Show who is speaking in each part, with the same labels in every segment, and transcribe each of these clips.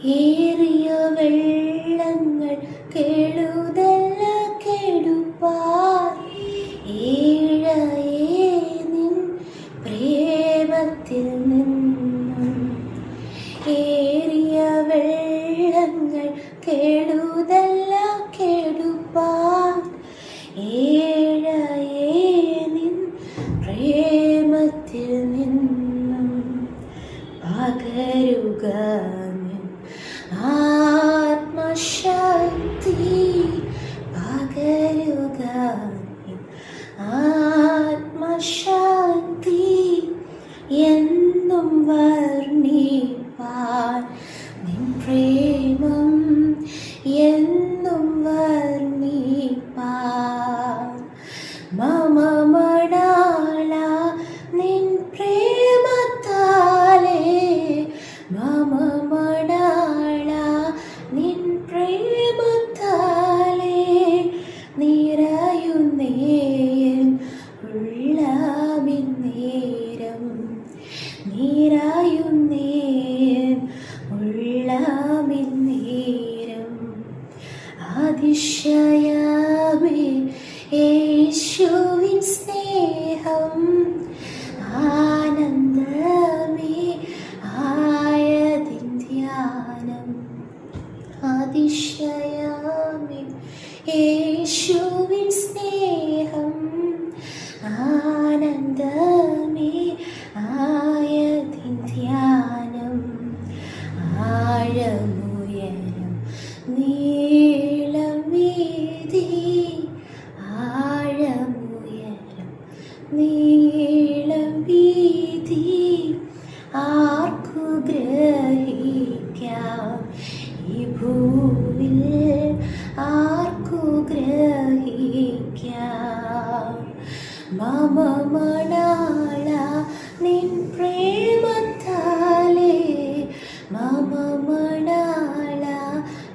Speaker 1: ഏറിയ വെള്ളങ്ങൾ കേളുതല്ല കെടുപ്പാൻ ഏഴയേ നിൻ പ്രേമത്തിൽ നിന്നും. ഏറിയ വെള്ളങ്ങൾ കേളുതല്ല കെടുപ്പാൻ ഏഴയേ നിൻ പ്രേമത്തിൽ നിന്നും. പകരുക ആത്മശക്തി, പകരുക ആത്മശക്തി, എന്നും വർണ്ണിപ്പാൻ നിൻ പ്രേമം, എന്നും വർണ്ണിപ്പാൻ. മമ മണാള നിൻ പ്രേമത്താലേ, മമ മണാള നിൻ പ്രേമത്താലേ നിറയുന്നേൻ ഉള്ളമിന്നേരം, നിറയുന്നേൻ ഉള്ളമിന്നേരം. അതിശയമേ യേശുവിൻ സ്നേഹം, ആനന്ദമേ ആയതിൻ ധ്യാനം. അതിശയമേ യേശുവിൻ സ്നേഹം, ആനന്ദമേ ആയതിൻ ധ്യാനം. ആഴമുയരം നീളം വീതി, ആഴമുയരം നീളം വീതി, ആർക്കു ഗ്രഹിക്കാം ഈ ഭൂവിൽ, ആർക്കു ഗ്രഹിക്കാം. മമ മണാള നിൻ പ്രേമത്താലേ, മമ മണാള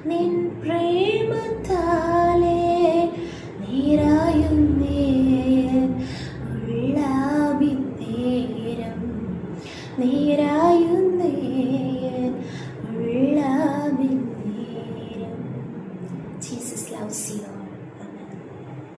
Speaker 1: നിൻ പ്രേമത്താലേ നിറയുന്നേൻ ഉള്ളമിന്നേരം, നിറയുന്നേൻ ഉള്ളമിന്നേരം. Jesus loves you.